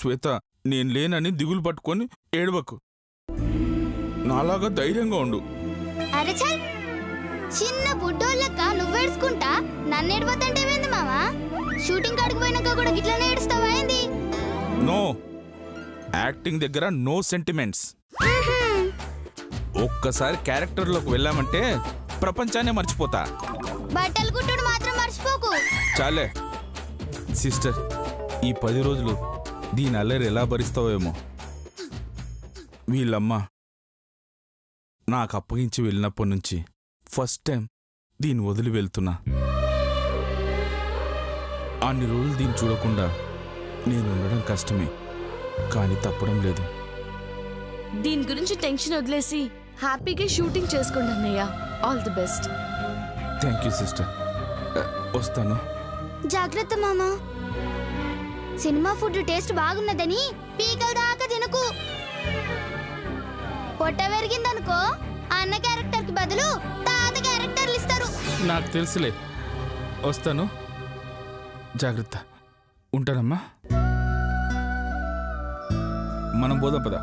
శ్వేత, నేను లేనని దిగులు పట్టుకొని ఏడవకు. నాలాగా ధైర్యంగా ఉండు. అరే చల్, చిన్న బుడ్డోళ్ళక్క నువ్వేడ్చుకుంటా నన్ను ఏడవద్దంటేవేంది మావా? షూటింగ్ కాడికి పోయినాక కూడా గిట్లనే ఏడుస్తావా ఏంది? నో, యాక్టింగ్ దగ్గర నో సెంటిమెంట్స్. ఒక్కసారి క్యారెక్టర్లోకి వెళ్ళామంటే ప్రపంచాన్నే మర్చిపోతా. బట్టలు కుట్టుడు మాత్రం మర్చిపోకు. చాలే సిస్టర్, ఈ 10 రోజులు దీని అల్లరి ఎలా భరిస్తావేమో. వీళ్ళమ్మ నాకు అప్పగించి వెళ్ళినప్పటి నుంచి ఫస్ట్ టైం దీన్ని వదిలి వెళ్తున్నా. అన్ని రోజులు దీన్ని చూడకుండా నేను ఉండడం కష్టమే, కానీ తప్పడం లేదు. దీని గురించి టెన్షన్ వదిలేసి హ్యాపీగా షూటింగ్ చేసుకోండి అన్నయ్య. All the best. Thank you sister. వస్తాను. జాగ్రత్త మామా. సినిమా ఫుడ్ టేస్ట్ బాగున్నదని పీకల దాకా తినకు. పొట్ట పెరిగిందనుకో అన్న క్యారెక్టర్ కి బదులు తాత క్యారెక్టర్లు ఇస్తారు. నాకు తెలుసులే. వస్తాను. జాగ్రత్త. ఉంటానమ్మా. మనం పోదాం పద.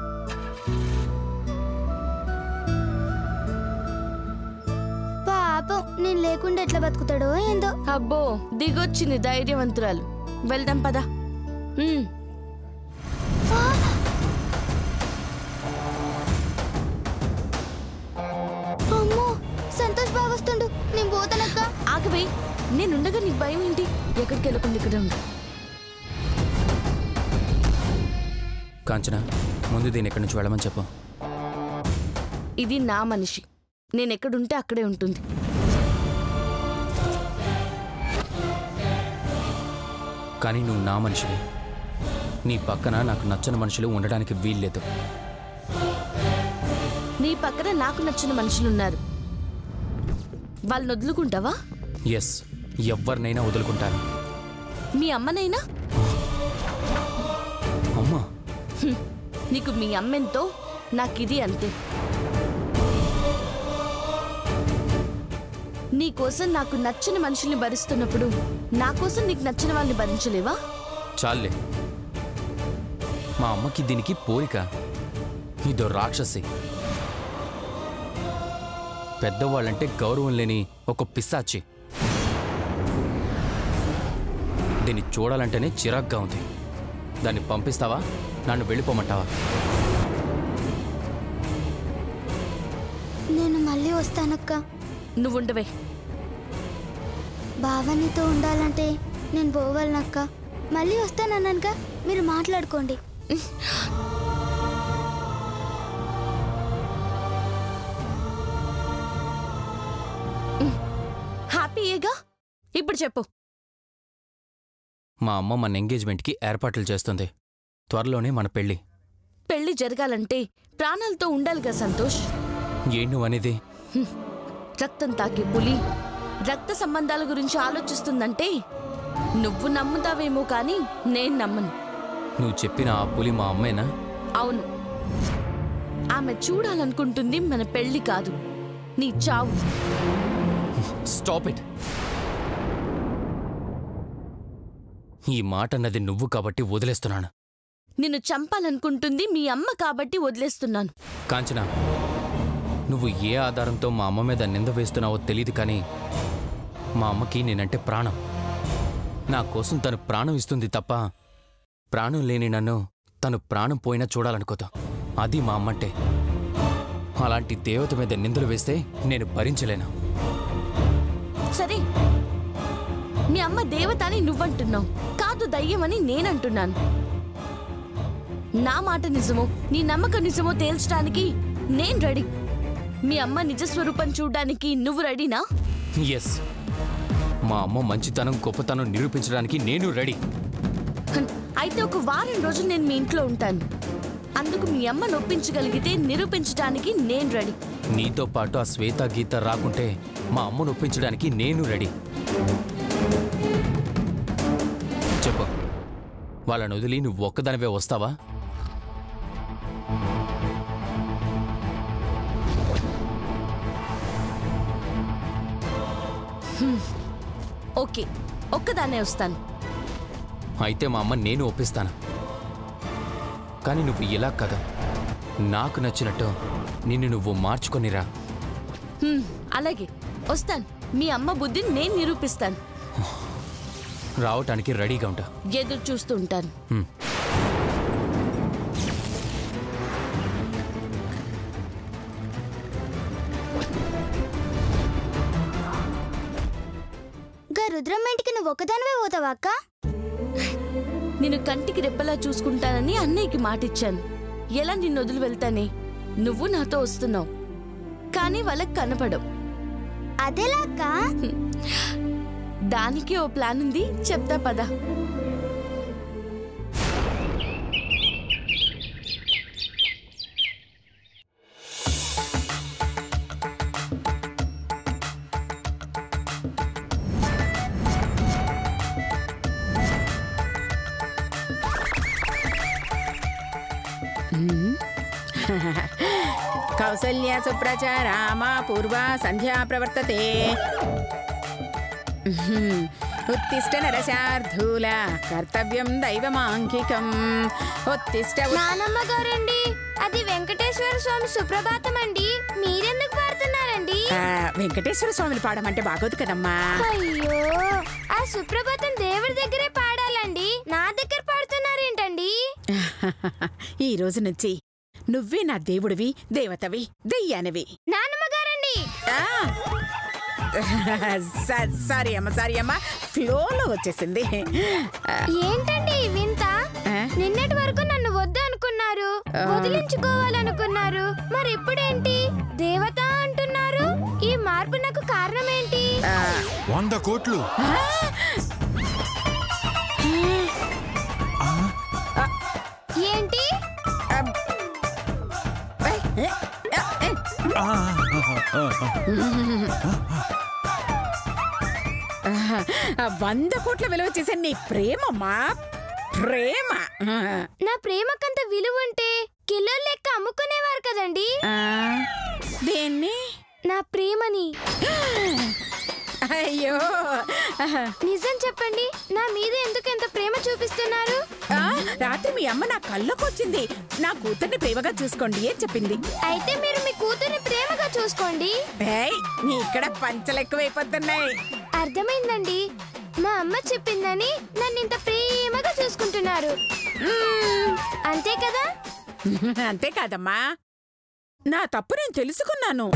పాపం నేను లేకుండా ఎట్లా బతుకుతాడో ఏందో. అబ్బో, దిగొచ్చింది ధైర్యవంతురాలు. వెళ్దాం పద. అమ్మో, సంతోష్ బాగా వస్తుండు. నేను పోతానక్క. ఆగవే, నేనుండగా నీకు భయం ఏంటి? ఎక్కడికి వెళ్ళకుండా ఇక్కడ ఉండు. కాంచన, ముందు దీన్ని ఎక్కడి నుంచి వెళ్ళమని చెప్పు. ఇది నా మనిషి. నేనెక్కడుంటే అక్కడే ఉంటుంది. కానీ నువ్వు నా మనిషివి. నీ పక్కన నాకు నచ్చని మనుషులు ఉండడానికి వీల్లేదు. నీ పక్కన నాకు నచ్చిన మనుషులున్నారు. వాళ్ళని వదులుకుంటావా? ఎస్, ఎవరినైనా వదులుకుంటాను. మీ అమ్మనైనా? అమ్మా, నీకు మీ అమ్మెంతో నాకిది అంతే. నీకోసం నాకు నచ్చిన మనుషుల్ని భరిస్తున్నప్పుడు నా కోసం నీకు నచ్చిన వాళ్ళని భరించలేవా? చాలే. మా అమ్మకి దీనికి పోలిక. ఇదో రాక్షసి. పెద్దవాళ్ళంటే గౌరవం లేని ఒక పిశాచి. దీన్ని చూడాలంటేనే చిరాగ్గా ఉంది. దాన్ని పంపిస్తావా? నన్ను వెళ్ళిపోమంటావా? నేను మళ్ళీ వస్తానక్క. నువ్వుండవే. బావనితో ఉండాలంటే నేను పోవాలనక్క. మళ్ళీ వస్తానన్నానుగా, మీరు మాట్లాడుకోండి. హ్యాపీయేగా? ఇప్పుడు చెప్పు. మా అమ్మ మన ఎంగేజ్మెంట్కి ఏర్పాట్లు చేస్తుంది. త్వరలోనే మన పెళ్ళి. పెళ్లి జరగాలంటే ప్రాణాలతో ఉండాలిగా సంతోష్. ఏం నువ్వనేది? రక్తం తాకే పులి రక్త సంబంధాల గురించి ఆలోచిస్తుందంటే నువ్వు నమ్ముతావేమో కానీ నేను నమ్మను. నువ్వు చెప్పిన ఆ పులి మా అమ్మేనా? అవును. ఆమె చూడాలనుకుంటుంది మన పెళ్లి కాదు, నీ చావు. Stop it. ఈ మాట అన్నది నువ్వు కాబట్టి వదిలేస్తున్నాను. నిన్ను చంపాలనుకుంటుంది మీ అమ్మ కాబట్టి వదిలేస్తున్నాను. కాంచనా, నువ్వు ఏ ఆధారంతో మా అమ్మ మీద నింద వేస్తున్నావో తెలియదు, కానీ మా అమ్మకి నేనంటే ప్రాణం. నా కోసం తను ప్రాణం ఇస్తుంది తప్ప ప్రాణం లేని నన్ను తను ప్రాణం పోయినా చూడాలనుకోతా. అది మా అమ్మంటే. అలాంటి దేవత మీద నిందలు వేస్తే నేను భరించలేను. సరే, మీ అమ్మ దేవత అని నువ్వంటున్నావు, కాదు దయ్యమని నేనంటున్నాను. నా మాట నిజమో నీ నమ్మకం నిజమో తేల్చడానికి నేను రెడీ. మీ అమ్మ నిజస్వరూపం చూడ్డానికి నువ్వు రెడీనా? ఎస్, మా అమ్మ మంచితనం గొప్పతనం నిరూపించడానికి నేను రెడీ. అయితే ఒక వారం రోజులు నేను మీ ఇంట్లో ఉంటాను. అందుకు మీ అమ్మ నొప్పించగలిగితే నిరూపించడానికి నేను రెడీ. నీతో పాటు ఆ శ్వేత గీత రాకుంటే మా అమ్మ నొప్పించడానికి నేను రెడీ. చెప్పు, వాళ్ళని వదిలి నువ్వు ఒక్కదానివే వస్తావా? ఓకే, ఒక్కదాన్నే వస్తాను. అయితే మా అమ్మ నేను ఒప్పిస్తాను. కానీ నువ్వు ఇలా కదా, నాకు నచ్చినట్టు నిన్ను నువ్వు మార్చుకొనిరా. అలాగే వస్తాను. మీ అమ్మ బుద్ధిని నేను నిరూపిస్తాను. రావటానికి రెడీగా ఉంటా. ఎదురు చూస్తూ ఉంటాను. రుద్రమ్మ ఇంటికి నువ్వు ఒకదానివే పోతావా అక్క? నేను కంటికి రెప్పలా చూసుకుంటానని అన్నయ్యకి మాటిచ్చాను. ఎలా నిన్ను వదిలి వెళ్తానే? నువ్వు నాతో వస్తున్నావు, కానీ వాళ్ళకి కనపడవు. అదేలా అక్క? దానికి ఓ ప్లాన్ ఉంది, చెప్తా పద. కౌసల్య సుప్రజ రామ పూర్వ సంధ్యా ప్రవర్తతే. ఉత్తిష్ట నరశార్ధూల కర్తవ్యం దైవమాంకికం. ఉత్తిష్ట. నానమ్మ గారండి, అది వెంకటేశ్వర స్వామి సుప్రభాతం అండి. మీరెందుకు పాడుతున్నారండి? వెంకటేశ్వర స్వామిని పాడమంటే బాగోదు కదమ్మా. అయ్యో, ఆ సుప్రభాతం దేవుడి దగ్గరే పాడాలండి, నా దగ్గర పాడుతున్నారేంటండి? ఈ రోజు నుంచి నువ్వే నా దేవుడివి, దేవతవి, దెయ్యానివి. నానమ్మ గారండి. సారీ అమ్మ, ఫ్లోలో వచ్చేసింది. ఏంటండి వింత? నిన్నటి వరకు నన్ను వద్దు అనుకున్నారు, వదిలించుకోవాలనుకున్నారు, మరి ఇప్పుడేంటి దేవత అంటున్నారు? ఈ మార్పు నాకు కారణం ఏంటి? 100 కోట్లు. ఏంటి? వంద కోట్ల విలువ చేసే నీ ప్రేమమ్మా, ప్రేమ. నా ప్రేమకంత విలువ ఉంటే కిలో లెక్క అమ్ముకునేవారు కదండి. దేన్ని? నా ప్రేమని. అయ్యో, నిజం చెప్పండి, నా మీద ఎందుకు ఎంత ప్రేమ చూపిస్తున్నారు? రాత్రి మీ అమ్మ నా కళ్ళకు వచ్చింది, నా కూతుర్ని ప్రేమగా చూసుకోండి అని చెప్పింది. అయితే మీరు మీ కూతుర్ని ప్రేమగా చూసుకోండి. నీ ఇక్కడ పంచలు ఎక్కువైపోతున్నాయి. అర్థమైందండి, మా అమ్మ చెప్పిందని నన్ను ఇంత ప్రేమగా చూసుకుంటున్నారు, అంతే కదా? అంతే కాదమ్మా, నా తప్పు నేను తెలుసుకున్నాను.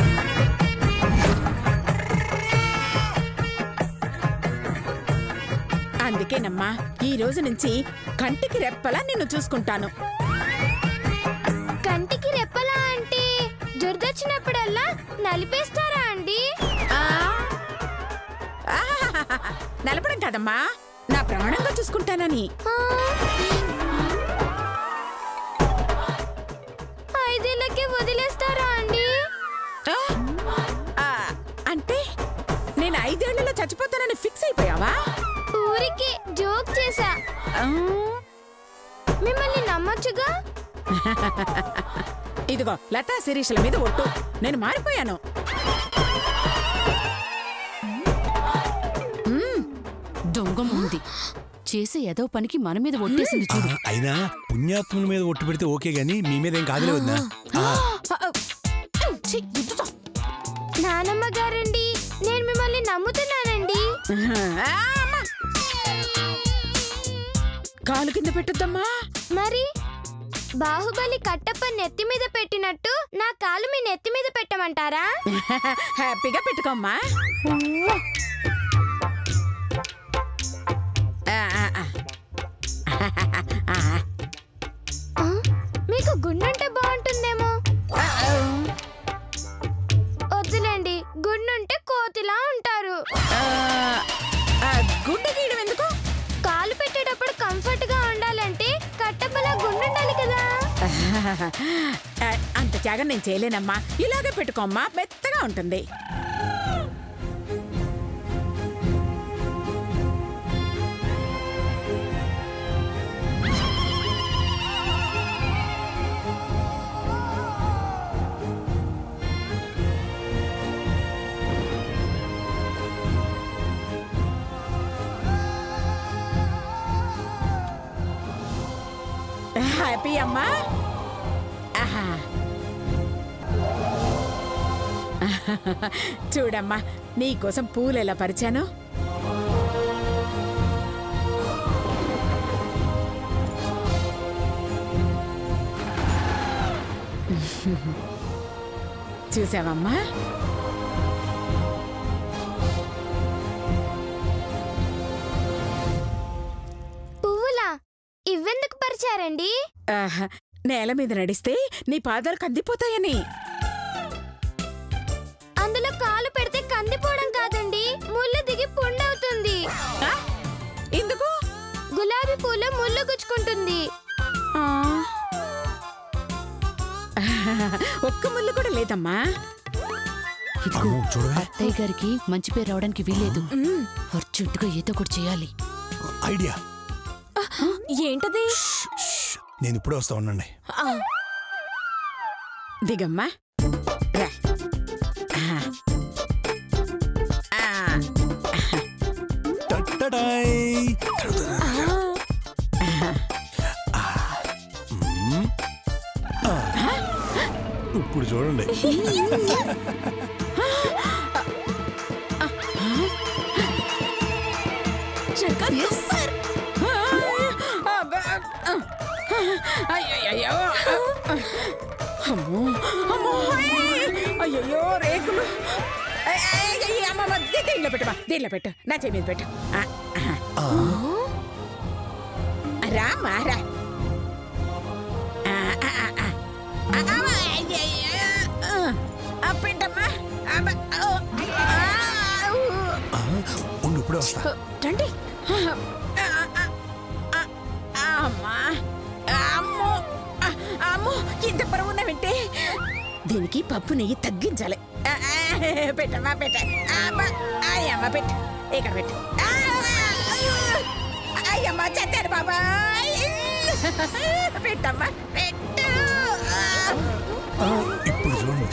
అందుకేనమ్మా ఈ రోజు నుంచి కంటికి రెప్పలా నిన్ను చూసుకుంటాను. కంటికి రెప్పలా అంటే దురదొచ్చినప్పుడల్లా నలిపేస్తారా అండి? నలపడం కాదమ్మా, నా ప్రాణంగా చూసుకుంటానని. 5 ఏళ్ళకే వదిలేస్తారా అండి? అంటే నేను 5 ఏళ్లలో చచ్చిపోతానని ఫిక్స్ అయిపోయావా? ఊరికి జోక్ చేశా, మిమ్మల్ని నమ్మొచ్చుగా. ఇదిగో లతా శిరీషల మీద ఒట్టు, నేను మారిపోయాను. దొంగ ఉంది చేసే ఏదో పనికి మన మీద ఒట్టేసింది చూడు. అయినా పుణ్యాత్ముల మీద ఒట్టు పెడితే ఓకే గానీ మీ మీద ఏం కాదులే వద్దా? నానమ్మ గారండి, నేను మిమ్మల్ని నమ్ముతున్నానండి. కాలు కింద పెట్టొద్దమ్మా. మరి బాహుబలి కట్టప్ప నెత్తి మీద పెట్టినట్టు నా కాలు మీ నెత్తి మీద పెట్టమంటారా? హ్యాపీగా పెట్టుకోమ్మా. మీకు గుండుంటే బాగుంటుందేమో. వద్దులేండి, గుండుంటే కోతిలా ఉంటారు. గుండె గీయడం ఎందుకు? కాలు పెట్టేటప్పుడు కంఫర్ట్ గా ఉండాలంటే కట్టప్పలా గుండుండాలి కదా. అంత త్యాగం నేను చేయలేనమ్మా, ఇలాగే పెట్టుకోమ్మా, మెత్తగా ఉంటుంది. హ్యాపీ అమ్మా. చూడమ్మా, నీకోసం పూలు ఎలా పరిచాను. చూసావమ్మా? పువ్వులా ఇవెందుకు పరిచారండి? నేల మీద నడిస్తే నీ పాదాలు కందిపోతాయని. అందులో కాలు పెడితే కందిపోవడం కాదండి, ముళ్ళు దిగి పుండవుతుంది. ఎందుకు? గులాబీ పూలు ముళ్ళు గుచ్చుకుంటుంది. ఒక్క ముళ్ళు కూడా లేదమ్మా. అత్తయ్య గారికి మంచి పేరు రావడానికి వీల్లేదు. అర్జెంటుగా ఏదో ఒకటి చేయాలి. ఐడియా. ఏంటది? నేను ఇప్పుడే వస్తా, ఉండండి. దిగమ్మా. ఇప్పుడు చూడండి. అయ్యో రేకులు. దీనిలో పెట్టమా, దీనిలో పెట్టు, నా చెయ్యి మీద పెట్టు. రామా రా. పెట్టమ్మా. ఉండు, ఇప్పుడే వస్తా. రండి. అమ్మా, అమ్మో అమ్మో, ఇంత బరువు ఉన్నావంటే దీనికి పప్పు నెయ్యి తగ్గించాలి. పెట్టమ్మా, పెట్ట. అయ్యమ్మ పెట్టు, ఇక్కడ పెట్టు. అయ్యమ్మ చచ్చారు బాబా. పెట్టమ్మా, పెట్టు. ఇప్పుడు చూడండి.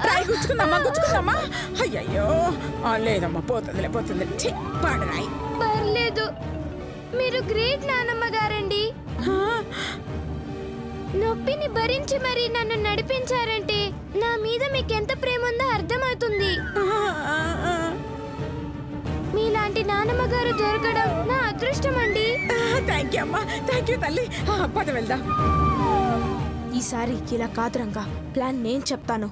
రాయి గుచ్చుకుందమ్మా, గుచ్చుకుందమ్మా. అయ్యయ్యో, లేదమ్మా, పోతుందిలే, పోతుంది. పాడు రాయి. పర్లేదు, మీరు గ్రేట్ నానమ్మ గారండి. నొప్పిని భరించి మరి నన్ను నడిపించారంటే నా మీద మీకెంత ప్రేమ ఉందో అర్థమవుతుంది. మీలాంటి నానమ్మ గారు దొరకడం నా అదృష్టం అండి. థ్యాంక్ యూ అమ్మా, థ్యాంక్ యూ తల్లి. పద వెళ్దాం. ఈసారి ఇలా కాదు రంగా, ప్లాన్ నేను చెప్తాను.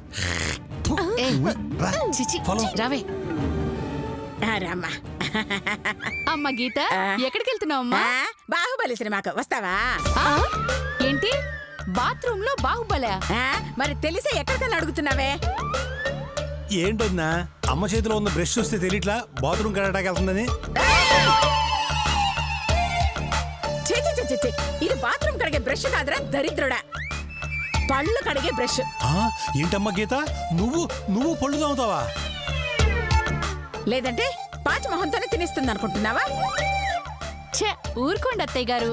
రావే. రామ్మా. అమ్మ గీత, ఎక్కడికి వెళ్తున్నావు అమ్మా? బాహుబలి సినిమాకు వస్తావా? ఏంటి, బాత్రూమ్ లో బాహుబలి? మరి తెలిసే ఎక్కడికన్నా అడుగుతున్నావే? ఏంటన్నా, అమ్మ చేతిలో ఉన్న బ్రష్ చూస్తే తెలియట్లా బాత్రూమ్ కడటానికి వెళ్తుందని? ఇది బాత్రూమ్ కడిగే బ్రష్ కాదురా దరిద్రుడా, పళ్ళు కడిగే బ్రష్. ఏంటమ్మా గీత, నువ్వు పళ్ళు తోముతావా? లేదంటే పాచి మొహంతోనే తినేస్తుంది అనుకుంటున్నావా? ఊరుకోండి అత్తయ్య గారు,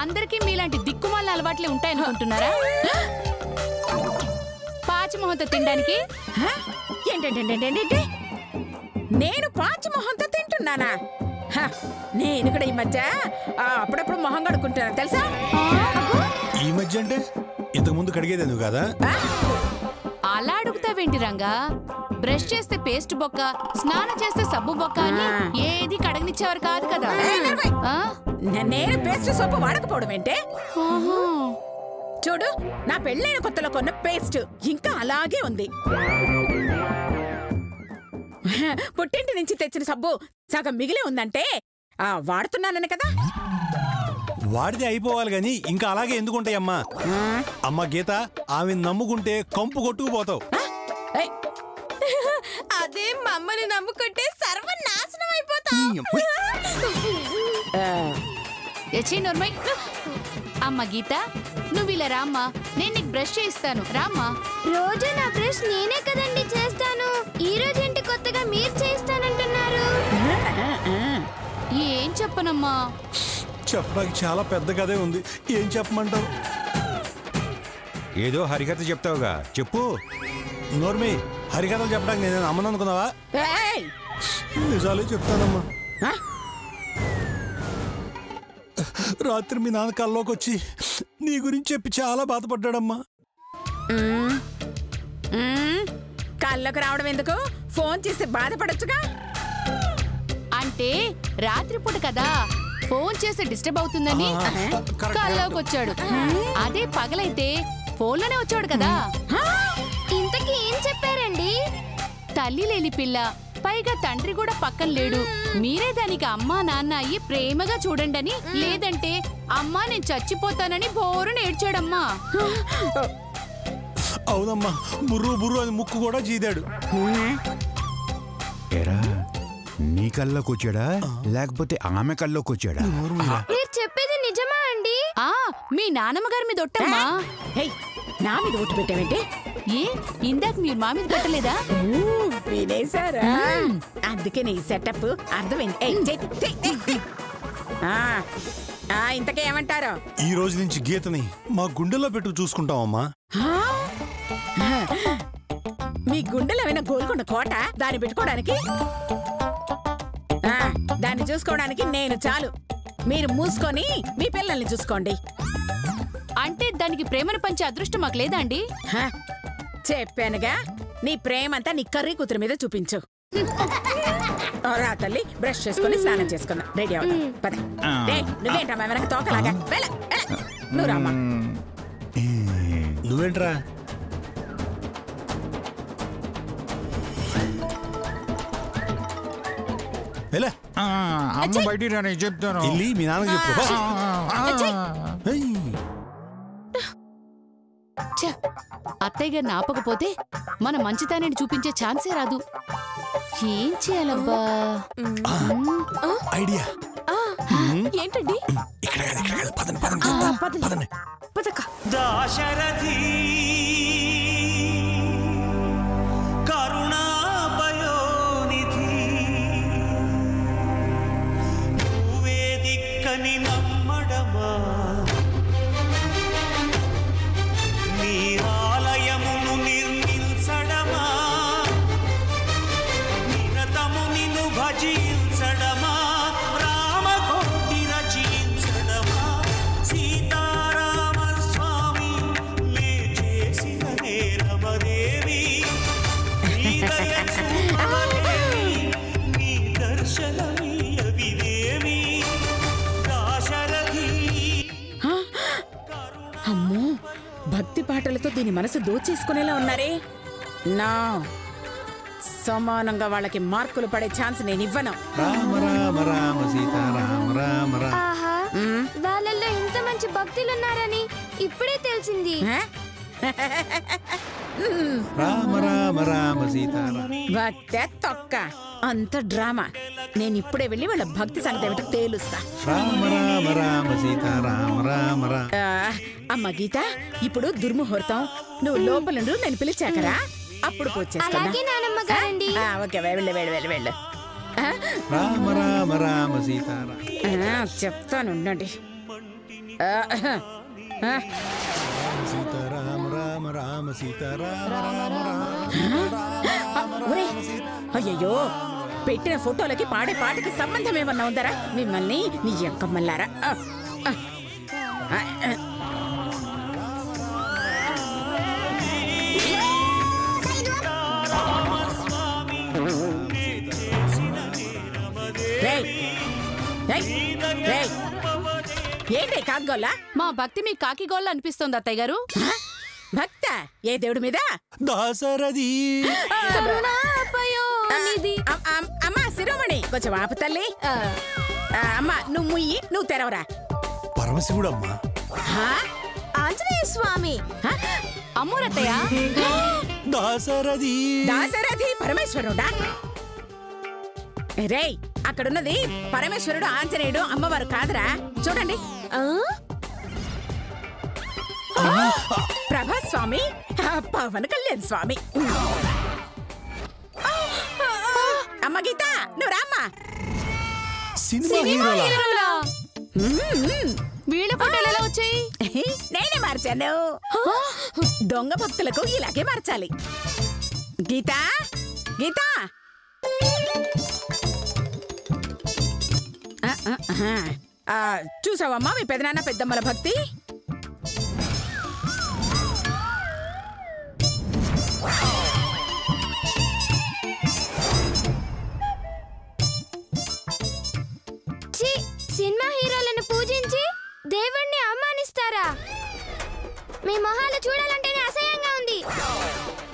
అందరికీ మీలాంటి దిక్కుమాల అలవాట్లే ఉంటాయనుకుంటున్నారా? పాచి మొహంతో తినడానికి? ఏంటంటే నేను పాచి మొహంతో తింటున్నానా? నేను కూడా ఈ మధ్య అప్పుడప్పుడు మొహం కడుక్కుంటున్నాను తెలుసా? ఈ మధ్య అంటే ఇంతకు ముందు కడిగేది ఎందుకు కదా? అలా అడుగుతావేంటి రంగా? బ్రష్ చేస్తే పేస్ట్ బొక్క, స్నానం చేస్తే సబ్బు బొక్క అని ఏది కడగనిచ్చేవారు కాదు కదా. నేను పేస్ట్ సోపు వాడకపోవడం ఏంటే? చూడు, నా పెళ్ళైన కొత్తలో కొన్న పేస్ట్ ఇంకా అలాగే ఉంది. పుట్టింటి నుంచి తెచ్చిన సబ్బు సగం మిగిలి ఉందంటే వాడుతున్నానని కదా. వాడితే అయిపోవాలి గాని ఇంకా అలాగే ఎందుకుంటాయమ్మా? అమ్మ గీత, ఆమె నమ్ముకుంటే కంపు కొట్టుకుపోతావు. అదే మమ్మల్ని నమ్ముకుంటే సర్వనాశనం అయిపోతాం. అమ్మ గీత, నువ్వు ఇలా రామ్మా, నేను నీకు బ్రష్ చేయిస్తాను, రామ్మా. రోజు నా బ్రష్ నేనే కదండి చేస్తాను, ఈ రోజు ఏంటి కొత్తగా మీరు చేయిస్తానంటున్నారు? ఏం చెప్పనమ్మా? చెప్పడానికి చాలా పెద్ద కథే ఉంది, ఏం చెప్పమంటావు? ఏదో హరికథ చెప్తావుగా, చెప్పు. నోర్మి, హరికథలు చెప్పడానికి నేను అమ్మను అనుకున్నావా? ఏయ్! నిజాలే చెప్తానమ్మా. ఆ? రాత్రి మీ నాన్న కల్లోకి వచ్చి నీ గురించి చెప్పి చాలా బాధపడ్డాడమ్మా. కళ్ళకు రావడం ఎందుకు? ఫోన్ చేసి బాధపడొచ్చుగా. అంటే రాత్రిపూట కదా ఫోన్ చేసి డిస్టర్బ్ అవుతుందని కల్లోకి వచ్చాడు. అదే పగలైతే ఫోన్లోనే వచ్చాడు కదా. ఇంతకీ ఏం చెప్పారండి? తల్లి లేని పిల్ల, పైగా తండ్రి కూడా పక్కన లేడు. మీరే దానికి అమ్మా నాన్న అయ్యి ప్రేమగా చూడండి, లేదంటే అమ్మా నేను చచ్చిపోతానని బోరుని ఏడ్చాడమ్మా. అవునమ్మా, బుర్రు బుర్రు అని ముక్కు కూడా చీదాడు. ఎరా నీ కల్లోకి వచ్చాడా లేకపోతే ఆమె కల్లోకి వచ్చాడా? మీరు చెప్పేది నిజమా అండి? మీ నానమ్మ గారి మీద ఒట్టమ్మా. నా మీద ఓటు పెట్టావేంటి? ఏ ఇందాక మీరు మా మీద కట్టలేదా? వినేశారా? అందుకే నీ సెటప్ అర్థమైంది. ఇంతకే ఏమంటారు? ఈ రోజు నుంచి గీతని మా గుండెల్లో పెట్టు చూసుకుంటామమ్మా. మీ గుండెలో ఏమైనా గోల్కొండ కోట దాన్ని పెట్టుకోవడానికి? దాన్ని చూసుకోవడానికి నేను చాలు. మీరు మూసుకొని మీ పిల్లల్ని చూసుకోండి. అంటే దానికి ప్రేమను పంచే అదృష్టం మాకు లేదా అండి? చెప్పానుగా, నీ ప్రేమంతా నీ కర్రీ కూతురు మీద చూపించు. రా తల్లి, బ్రష్ చేసుకుని స్నానం చేసుకుందాం, రెడీ అవుతాం. పద. నువ్వేంటమ్మా వెనక తోకలాగా? నువ్వు రామ్మా. నువ్వేంట్రా? అమ్మ బయటికి రా, నేను చెప్తాను. వెళ్ళి మీ నాన్నకి చెప్పు. అత్తయ్య గారిని ఆపకపోతే మన మంచితనాన్ని చూపించే ఛాన్సే రాదు. ఏం చేయాలబ్బా? ఐడియా ఏంటండి? దాశరథి కరుణాపయోనిధి నువ్వే దిక్కని నమ్మడమా, నీ ఆలయమును నిర్మించడమా, నిరతము నిన్ను భజించడమా, రామకోటి రచించడమా, సీతారామ స్వామి లే చేసిన నేరమదేవి, నీ దయ చూపలేవి, నీ దర్శనమీయవిదేవి దాశరథి. అమ్మో, భక్తి పాటలతో దీని మనసు దోచేసుకునేలా ఉన్నారే. నా సమానంగా వాళ్ళకి మార్కులు పడే ఛాన్స్ నేను ఇవ్వను. రామ రామ రామ సీతారామ రామ రామ. ఆహా, వాళ్ళల్లో ఇంత మంచి భక్తులు ఉన్నారని ఇప్పుడే తెలిసింది. రామ రామ రామ సీతారామ. భక్తే తొక్క, అంత డ్రామా. నేను ఇప్పుడే వెళ్ళి వాళ్ళ భక్తి సంగతి ఏమిటో తేలుస్తా. రామ రామ రామ సీతారామ రామ రామ. అమ్మ గీత, ఇప్పుడు దుర్ముహూర్తం. నువ్వు లోపలుండు, నేను పిలిచాకరా అప్పుడు పూజ చేసుకుందాం. అలాగే నానమ్మ గారండి. ఓకే, వెళ్ళు వెళ్ళు వెళ్ళు వెళ్ళు. రామ రామ రామ సీతారామ. చెప్తాను, ఉండండి. సీతారామ రామ రామ సీతారామ అయ్యయ్యో, పెట్టిన ఫోటోలకి పాడే పాటకి సంబంధం ఏమన్నా ఉందరా? మిమ్మల్ని నీ ఎంకమ్మల్లారా. ఏంటి కాగోల్లా? మా భక్తి మీ కాకి గోళ్ళ అనిపిస్తోంది అత్తయ్య గారు. భక్త ఏ దేవుడి మీద? దాశరథి అమ్మా శిరోమణి, కొంచెం ఆపు తల్లి. అమ్మా నువ్వు ముయ్యి, నువ్వు తెరవరా. పరమశివుడమ్మా. ఆంజనేయ స్వామి. అమ్మోరత్తయ్య. దాశరథి. దాశరథి పరమేశ్వరుడా? రేయ్, అక్కడున్నది పరమేశ్వరుడు, ఆంజనేయుడు, అమ్మవారు కాదురా. చూడండి, ప్రభాస్ స్వామి, పవన్ కళ్యాణ్ స్వామి. అమ్మ గీత, నువ్వు రామ్మా. సినిమా హీరోలా? వీళ్ళ ఫోటోలు ఎలా వచ్చాయి? నేనే మార్చాను. దొంగ భక్తులకు ఇలాగే మార్చాలి. గీతా గీతా చూసావమ్మా మీ పెదనాన్న పెద్దమ్మల భక్తి. సినిమా హీరోలను పూజించి దేవుణ్ణి అవమానిస్తారా? మీ మొహాలు చూడాలంటేనే అసహ్యంగా ఉంది.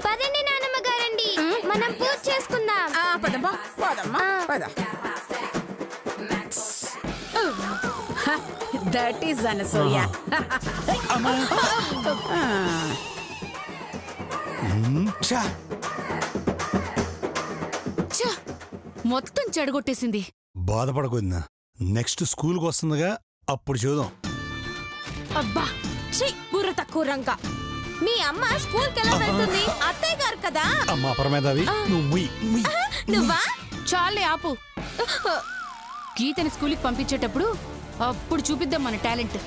పదండి నానమ్మ గారండి, మనం పూజ చేసుకుందాం. That is Anasuya. మొత్తం చెడగొట్టేసింది. బాధపడకొద్దినా, నెక్స్ట్ స్కూల్కి వస్తుందిగా, అప్పుడు చూద్దాం. అబ్బా బుర్ర తక్కువ రంక. మీ అమ్మ స్కూల్కి ఎలా వెళ్తుంది? అత్తయ్య గారు కదా. అమ్మా పరమేదావి, నువ్వా? చాలే ఆపు. గీతని స్కూల్కి పంపించేటప్పుడు అప్పుడు చూపిద్దాం మన టాలెంట్.